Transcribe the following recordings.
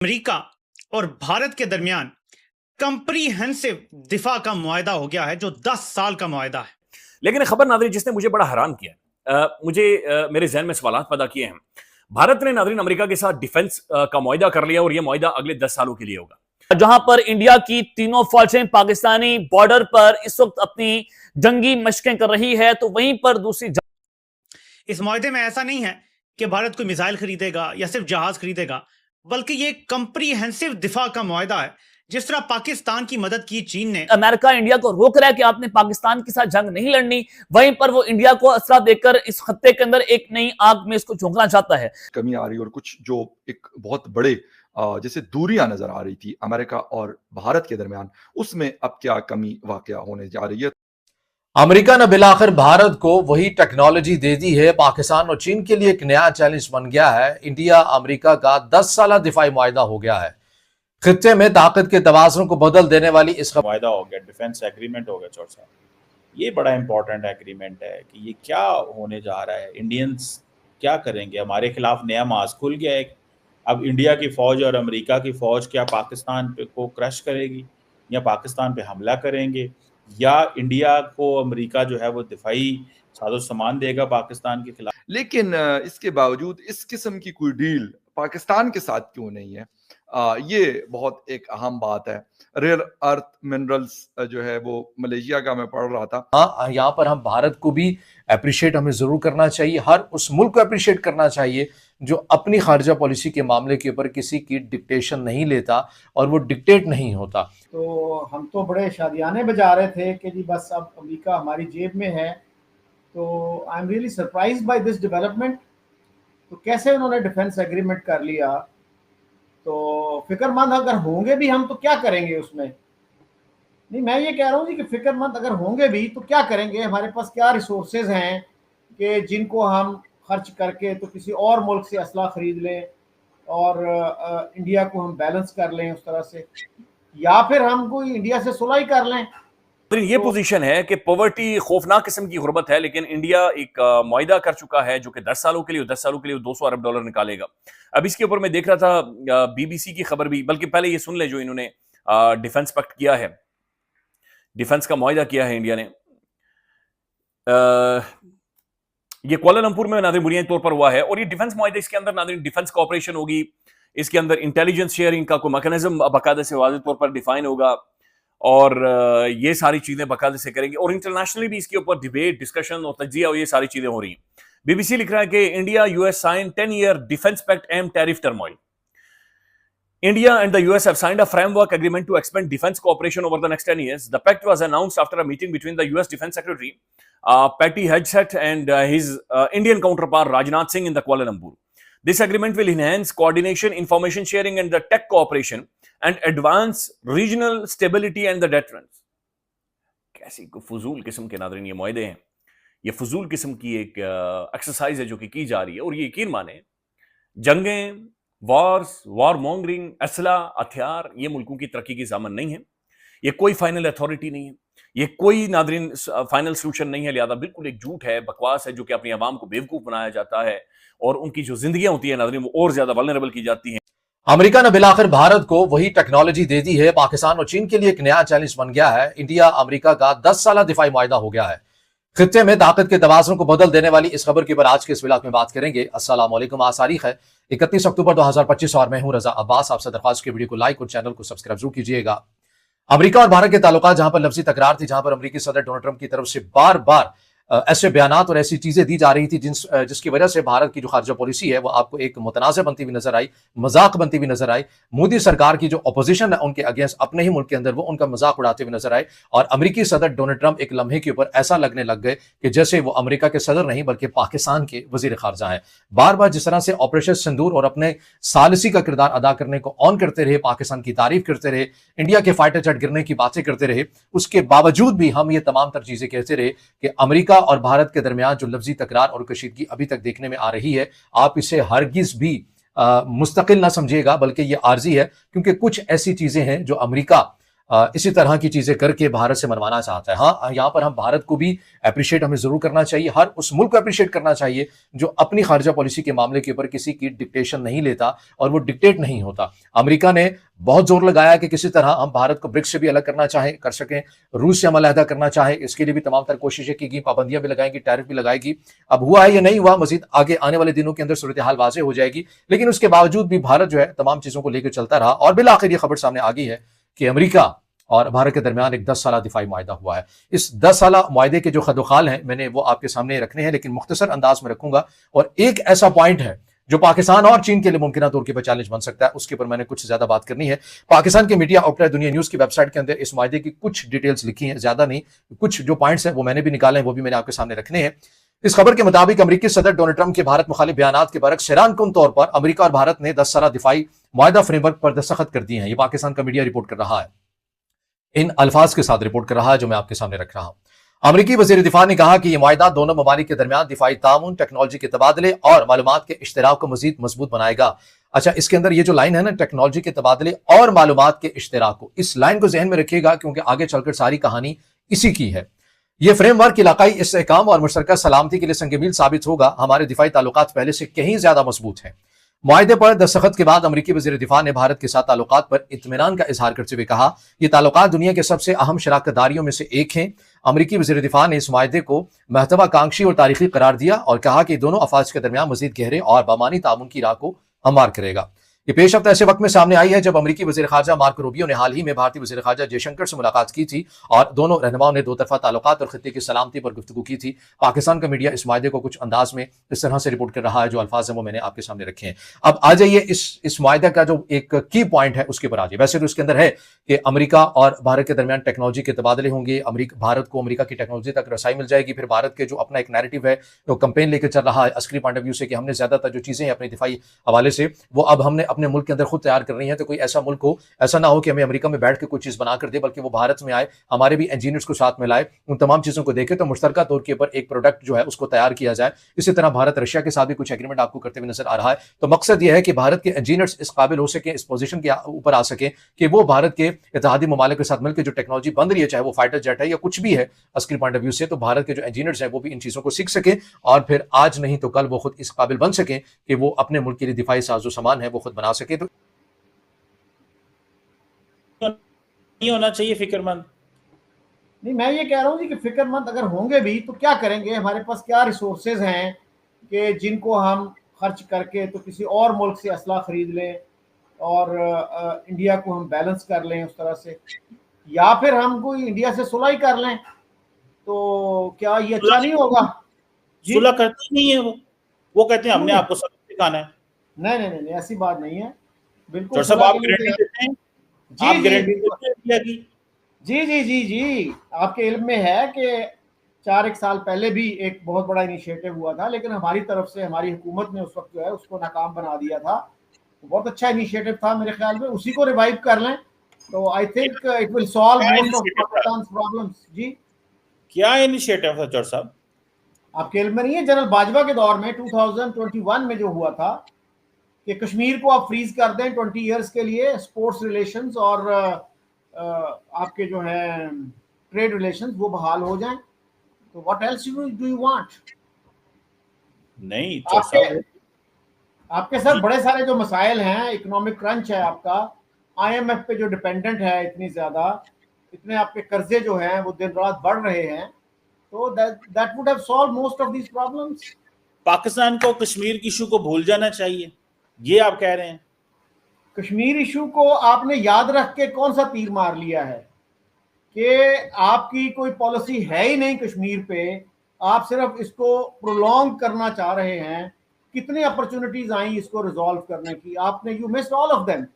America और भारत के दरमियान कंप्रीहेंसिव दिफा का मुआहदा हो गया है जो 10 साल का मुआहदा है। लेकिन खबर नादरीन जिसने मुझे बड़ा हैरान किया, मेरे जहन में सवाल पैदा किए हैं। भारत ने नादरीन अमेरिका के साथ डिफेंस का मुआहदा कर लिया और यह मुआहदा अगले 10 सालों के लिए होगा, जहां पर इंडिया की तीनों फौजें पाकिस्तानी बॉर्डर पर इस वक्त अपनी जंगी मशकें कर रही है, तो वहीं पर दूसरी इस मुआहदे में ऐसा नहीं है कि भारत कोई मिसाइल खरीदेगा या सिर्फ जहाज खरीदेगा, बल्कि ये कंप्रीहेंसिव दिफा का मुआहदा है। जिस तरह पाकिस्तान की मदद की चीन ने, अमेरिका इंडिया को रोक रहा है कि आपने पाकिस्तान के साथ जंग नहीं लड़नी, वहीं पर वो इंडिया को असला देकर इस खत्ते के अंदर एक नई आग में इसको झोंकना चाहता है। कमी आ रही और कुछ जो एक बहुत बड़े जैसे दूरियां नजर आ रही थी अमेरिका और भारत के दरमियान, उसमें अब क्या कमी वाकया होने जा रही है। अमेरिका ने बिलाखिर भारत को वही टेक्नोलॉजी दे दी है। पाकिस्तान और चीन के लिए एक नया चैलेंज बन गया है। इंडिया अमेरिका का 10 साल दिफाई मुआहदा हो गया है। खित्ते में ताकत के तवाज़ुन को बदल देने वाली इस मुआहदा हो गया, डिफेंस एग्रीमेंट हो गया। चौर साहब, ये बड़ा इंपॉर्टेंट एग्रीमेंट है कि ये क्या होने जा रहा है, इंडियंस क्या करेंगे। हमारे खिलाफ नया मास खुल गया है। अब इंडिया की फौज और अमेरिका की फौज क्या पाकिस्तान पे को क्रश करेगी या पाकिस्तान पे हमला करेंगे, या इंडिया को अमेरिका जो है वो दिफाई साजो सामान देगा पाकिस्तान के खिलाफ। लेकिन इसके बावजूद इस किस्म की कोई डील पाकिस्तान के साथ क्यों नहीं है, ये बहुत एक अहम बात है। रेयर अर्थ मिनरल्स जो है वो मलेशिया का मैं पढ़ रहा था। हाँ, यहाँ पर हम भारत को भी अप्रिशिएट हमें जरूर करना चाहिए। हर उस मुल्क को अप्रिशिएट करना चाहिए जो अपनी खारजा पॉलिसी के मामले के ऊपर किसी की डिक्टेशन नहीं लेता और वो डिक्टेट नहीं होता। तो हम तो बड़े शादियाने बजा रहे थे कि जी बस अब अमेरिका हमारी जेब में है। तो I am really surprised by this development. तो कैसे उन्होंने डिफेंस एग्रीमेंट कर लिया, तो फिक्रमंद अगर होंगे भी हम तो क्या करेंगे उसमें। नहीं, मैं ये कह रहा हूँ जी कि फिक्रमंद अगर होंगे भी तो क्या करेंगे, हमारे पास क्या रिसोर्सेज हैं कि जिनको हम खर्च करके तो किसी और मुल्क से असला खरीद लें और इंडिया को हम बैलेंस कर लें उस तरह से, या फिर हम कोई इंडिया से सुलह कर लें। ये पोजीशन है कि पॉवर्टी खौफनाक किस्म की गुर्बत है, लेकिन इंडिया एक मुआहदा कर चुका है जो कि 10 सालों के लिए $200 अरब निकालेगा। अब इसके ऊपर मैं देख रहा था बीबीसी की खबर भी, बल्कि पहले ये सुन ले जो इन्होंने डिफेंस पैक्ट किया है, डिफेंस का मुआहदा किया है इंडिया ने। ये कुआलालंपुर में नाज़रीन बुनियादी तौर पर हुआ है और ये डिफेंस मुआहदा, इसके अंदर नाज़रीन डिफेंस कॉपरेशन होगी, इसके अंदर इंटेलिजेंस शेयरिंग का कोई मैकेनिज्म बाकायदा से वाज़ेह तौर पर डिफाइन होगा और ये सारी चीजें बाकायदे से करेंगे और इंटरनेशनली भी इसके ऊपर डिबेट, डिस्कशन और तज्जिया और ये सारी चीजें हो रही हैं। बीबीसी लिख रहा है कि India US sign 10-year defence pact amid tariff turmoil. India and the US have signed a framework agreement to expand defense cooperation over the next 10 years. The pact was announced after a meeting between the US Defense Secretary Patty Hegseth and his Indian counterpart Rajnath Singh in the Kuala Lumpur. This agreement will enhance coordination, information sharing and the tech cooperation and advance regional stability and the deterrence. कैसी फजूल किस्म के नाज़रीन ये मुआहदे हैं, ये फजूल किस्म की एक एक्सरसाइज है जो कि की जा रही है। और ये यकीन माने, जंगें, वॉर्स, वॉर मॉन्गरिंग, असला, हथियार, ये मुल्कों की तरक्की की ज़ामन नहीं है। ये कोई फाइनल अथॉरिटी नहीं है, ये कोई नादरीन फाइनल सोल्यूशन नहीं है। लिहाजा बिल्कुल एक झूठ है, बकवास है जो कि अपनी आवाम को बेवकूफ़ बनाया जाता है और उनकी जो जिंदगियां होती है नादरीन वो और ज्यादा वल्नरेबल की जाती हैं। अमेरिका ने बिलाखिर भारत को वही टेक्नोलॉजी दे दी है। पाकिस्तान और चीन के लिए एक नया चैलेंज बन गया है। इंडिया अमेरिका का 10 साल दिफाई मुआहदा हो गया है। खित्ते में ताकत के तवाज़ुन को बदल देने वाली इस खबर के ऊपर आज के इस व्लॉग में बात करेंगे। अस्सलाम वालेकुम। आज तारीख है 31 अक्टूबर 2025 और मैं हूं रजा अब्बास। आपसे दरख्वास्त की वीडियो को लाइक और चैनल को सब्सक्राइब जरूर कीजिएगा। अमेरिका और भारत के ताल्लुकात जहां पर लफ्जी तकरार थी, जहां पर अमेरिकी सदर डोनाल्ड ट्रंप की तरफ से बार बार ऐसे बयानात और ऐसी चीजें दी जा रही थी जिसकी वजह से भारत की जो खारजा पॉलिसी है वो आपको एक मुतनाज़ बनती हुई नजर आई, मजाक बनती हुई नजर आई। मोदी सरकार की जो अपोजिशन है उनके अगेंस्ट अपने ही मुल्क के अंदर वो उनका मजाक उड़ाते हुए नजर आए और अमेरिकी सदर डोनाल्ड ट्रंप एक लम्हे के ऊपर ऐसा लगने लग गए कि जैसे वो अमेरिका के सदर नहीं बल्कि पाकिस्तान के वजीर खारजा है। बार बार जिस तरह से ऑपरेशन सिंदूर और अपने सालिसी का किरदार अदा करने को ऑन करते रहे, पाकिस्तान की तारीफ करते रहे, इंडिया के फाइटर जेट गिरने की बातें करते रहे, उसके बावजूद भी हम ये तमाम तर चीजें कहते रहे कि अमेरिका और भारत के दरमियान जो लफ्जी तकरार और कशीदगी अभी तक देखने में आ रही है, आप इसे हरगिज भी मुस्तकिल ना समझिएगा बल्कि ये आर्जी है, क्योंकि कुछ ऐसी चीजें हैं जो अमेरिका इसी तरह की चीजें करके भारत से मनवाना चाहता है। हाँ, यहाँ पर हम भारत को भी अप्रिशिएट हमें जरूर करना चाहिए, हर उस मुल्क को अप्रिशिएट करना चाहिए जो अपनी खारजा पॉलिसी के मामले के ऊपर किसी की डिक्टेशन नहीं लेता और वो डिक्टेट नहीं होता। अमेरिका ने बहुत जोर लगाया कि किसी तरह हम भारत को ब्रिक्स से भी अलग करना चाहे, कर सकें, रूस से हम अलहदा करना चाहे, इसके लिए भी तमाम तरह कोशिशें की गई, पाबंदियां भी लगाएंगी, टैरिफ भी लगाएगी। अब हुआ है या नहीं हुआ, मजीद आगे आने वाले दिनों के अंदर सूरत हाल वाज़ेह हो जाएगी। लेकिन उसके बावजूद भी भारत जो है तमाम चीजों को लेकर चलता रहा और बिल आखिर ये खबर सामने आ गई है कि अमेरिका और भारत के दरमियान एक 10 साला दिफाई मुआहदा हुआ है। इस 10 साला मुआहदे के जो खदोखाल हैं मैंने वो आपके सामने रखने हैं, लेकिन मुख्तसर अंदाज में रखूंगा। और एक ऐसा पॉइंट है जो पाकिस्तान और चीन के लिए मुमकिन तौर पर चैलेंज बन सकता है, उसके ऊपर मैंने कुछ ज्यादा बात करनी है। पाकिस्तान के मीडिया आउटलेट दुनिया न्यूज की वेबसाइट के अंदर इस मुआहदे की कुछ डिटेल्स लिखी हैं, ज्यादा नहीं, कुछ जो पॉइंट्स हैं वो मैंने भी निकाले हैं, वो भी मैंने आपके सामने रखने हैं। इस खबर के मुताबिक अमेरिकी सदर डोनाल्ड ट्रंप के भारत मुखालिफ बयानात के बरक्स हैरानकुन तौर पर अमेरिका और भारत ने 10 साला दिफाई मुआहदा फ्रेमवर्क पर दस्तखत कर दिए हैं। ये पाकिस्तान का मीडिया रिपोर्ट कर रहा है, इन अल्फाज के साथ रिपोर्ट कर रहा है जो मैं आपके सामने रख रहा हूं। अमेरिकी वजीर दिफा ने कहा कि यह मुआहदा दोनों ममालिक के दरमियान दिफाई ताउन, टेक्नोलॉजी के तबादले और मालूमात के इश्तराक को मजीद मजबूत बनाएगा। अच्छा, इसके अंदर ये जो लाइन है ना, टेक्नोलॉजी के तबादले और मालूमात के इश्तराक को, इस लाइन को जहन में रखिएगा क्योंकि आगे चलकर सारी कहानी इसी की है। यह फ्रेमवर्क इलाकाई इस्तेहकाम और मुश्तरका सलामती के लिए संगमील साबित होगा। हमारे दिफाई ताल्लुकात पहले से कहीं ज्यादा मजबूत हैं। मुआहदे पर दस्तखत के बाद अमेरिकी वजीर दिफा ने भारत के साथ ताल्लुकात पर इत्मीनान का इजहार करते हुए कहा, ये ताल्लुकात दुनिया के सबसे अहम शराकतदारियों में से एक हैं। अमेरिकी वजीर दिफा ने इस मुआहदे को महत्वाकांक्षी और तारीखी करार दिया और कहा कि दोनों अफवाज के दरमियान मजीद गहरे और बामानी ताउन की राह को हमवार करेगा। ये पेश हफ्ता ऐसे वक्त में सामने आई है जब अमेरिकी वजीर खारजा मार्को रूबियो ने हाल ही में भारतीय वजीर खारजा जयशंकर से मुलाकात की थी और दोनों रहनुमाओं ने दो तरफा ताल्लुकात और खित्ते की सलामती पर गुफ्तगू की थी। पाकिस्तान का मीडिया इस मुआहदे को कुछ अंदाज में इस तरह से रिपोर्ट कर रहा है, जो अल्फाज है वो मैंने आपके सामने रखे हैं। अब आ जाइए इस मुआहदे का जो एक की पॉइंट है उसके ऊपर आ जाइए। वैसे तो इसके अंदर है कि अमेरिका और भारत के दरमियान टेक्नोलॉजी के तबादले होंगे, भारत को अमेरिका की टेक्नोलॉजी तक रसाई मिल जाएगी। फिर भारत के जो अपना एक नैरेटिव है, जो कंपेन लेकर चल रहा है अस्करी पॉइंट ऑफ व्यू से, कि हमने ज्यादातर जो चीजें हैं अपने दिफाई हवाले से वो अब हमने अपने मुल्क के अंदर खुद तैयार कर रही है। तो कोई ऐसा मुल्क हो, ऐसा ना हो कि हमें अमेरिका में बैठ के कोई चीज बना कर दे, बल्कि वो भारत में आए, हमारे भी इंजीनियर्स को साथ में लाए, उन तमाम चीजों को देखे तो मुश्तरका तौर के ऊपर एक प्रोडक्ट जो है उसको तैयार किया जाए। इसी तरह भारत रशिया के साथ भी कुछ एग्रीमेंट आपको करते हुए नजर आ रहा है। तो मकसद यह है कि भारत के इंजीनियर्स इस काबिल हो सके, इस पोजीशन के ऊपर आ सके कि वो भारत के इत्तेहादी ममालिक के साथ मिलकर जो टेक्नोलॉजी बन रही है, चाहे वो फाइटर जेट है या कुछ भी है अस्करी पॉइंट ऑफ व्यू से, तो भारत के जो इंजीनियर्स हैं वो भी इन चीजों को सीख सके और फिर आज नहीं तो कल वो खुद इस काबिल बन सके कि वो अपने मुल्क के लिए दिफाई साजो सामान है वो खुद बना सके। तो नहीं होना चाहिए फिक्रमंद। नहीं, मैं ये कह रहा हूँ जी कि फिक्रमंद अगर होंगे भी तो क्या करेंगे, हमारे पास क्या रिसोर्सेज हैं कि जिनको हम खर्च करके तो किसी और मुल्क से असला खरीद लें और इंडिया को हम बैलेंस कर लें उस तरह से, या फिर हम कोई इंडिया से सुलह कर लें, तो क्या ये अच्छा नहीं होगा? सुलह करते नहीं है वो कहते हैं हमने आपको सब सिखाना है। नहीं नहीं नहीं, ऐसी बात नहीं है, बिल्कुल। तो सब आप गारंटी देते हैं, आप गारंटी देते हैं इंडिया की? जी जी जी जी, आपके इल्म में है कि 4 साल पहले भी एक बहुत बड़ा इनिशिएटिव हुआ था, लेकिन हमारी तरफ से हमारी हुकूमत ने उस वक्त जो है उसको नाकाम बना दिया था। बहुत अच्छा इनिशिएटिव था, मेरे ख्याल में उसी को रिवाइव कर लें तो I think it will solve most of Pakistan problems. जी, क्या इनिशिएटिव था चौर साहब? आपके इल्म में नहीं है? जनरल बाजवा के दौर में 2021 में जो हुआ था कि कश्मीर को आप फ्रीज कर दें 20 इयर्स के लिए, स्पोर्ट्स रिलेशंस और आपके जो है ट्रेड रिलेशंस वो बहाल हो जाएं, तो what else do you want? नहीं, आपके सर बड़े सारे जो मसाइल हैं, इकोनॉमिक क्रंच है आपका, IMF पे जो डिपेंडेंट है इतनी ज्यादा, इतने आपके कर्जे जो हैं वो दिन रात बढ़ रहे हैं, तो that would have solve most of these problems. Pakistan को कश्मीर इशू को भूल जाना चाहिए, ये आप कह रहे हैं? कश्मीर इशू को आपने याद रख के कौन सा तीर मार लिया है कि आपकी कोई पॉलिसी है ही नहीं कश्मीर पे, आप सिर्फ इसको प्रोलॉन्ग करना चाह रहे हैं। कितनी अपॉर्चुनिटीज आई इसको रिजॉल्व करने की, आपने you missed all of them.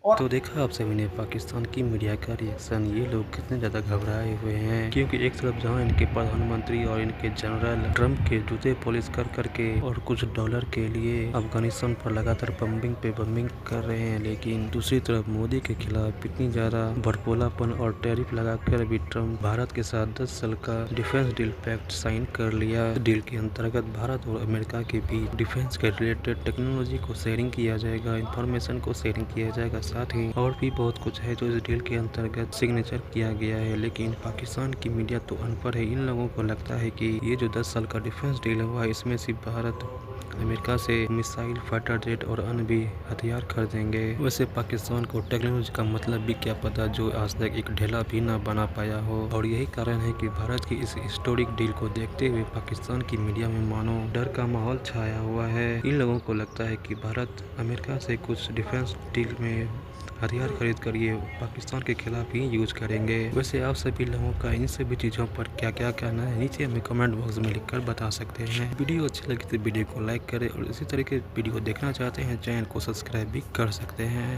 और तो देखा आप सभी ने पाकिस्तान की मीडिया का रिएक्शन, ये लोग कितने ज़्यादा घबराए हुए हैं, क्योंकि एक तरफ जहां इनके प्रधानमंत्री और इनके जनरल ट्रंप के जूते पॉलिश कर करके और कुछ डॉलर के लिए अफगानिस्तान पर लगातार बम्बिंग पे बम्बिंग कर रहे हैं, लेकिन दूसरी तरफ मोदी के खिलाफ इतनी ज़्यादा भड़पोलापन और टैरिफ लगाकर भी ट्रंप भारत के साथ 10 साल का डिफेंस डील पैक्ट साइन कर लिया। डील के अंतर्गत भारत और अमेरिका के बीच डिफेंस के रिलेटेड टेक्नोलॉजी को शेयरिंग किया जाएगा, इंफॉर्मेशन को शेयरिंग किया जाएगा, साथ ही और भी बहुत कुछ है जो इस डील के अंतर्गत सिग्नेचर किया गया है। लेकिन पाकिस्तान की मीडिया तो अनपढ़ है। इन लोगों को लगता है कि ये जो 10 साल का डिफेंस डील हुआ है इसमें सिर्फ भारत अमेरिका से मिसाइल, फाइटर जेट और अन्य भी हथियार खरीदेंगे। वैसे पाकिस्तान को टेक्नोलॉजी का मतलब भी क्या पता जो आज तक एक ढेला भी ना बना पाया हो। और यही कारण है कि भारत की इस हिस्टोरिक डील को देखते हुए पाकिस्तान की मीडिया में मानो डर का माहौल छाया हुआ है। इन लोगों को लगता है कि भारत अमेरिका से कुछ डिफेंस डील में हथियार खरीद कर ये पाकिस्तान के खिलाफ ही यूज करेंगे। वैसे आप सभी लोगों का इन सभी चीज़ों पर क्या क्या कहना है नीचे हमें कमेंट बॉक्स में लिखकर बता सकते हैं। वीडियो अच्छी लगी तो वीडियो को लाइक करें और इसी तरह के वीडियो देखना चाहते हैं चैनल को सब्सक्राइब भी कर सकते हैं।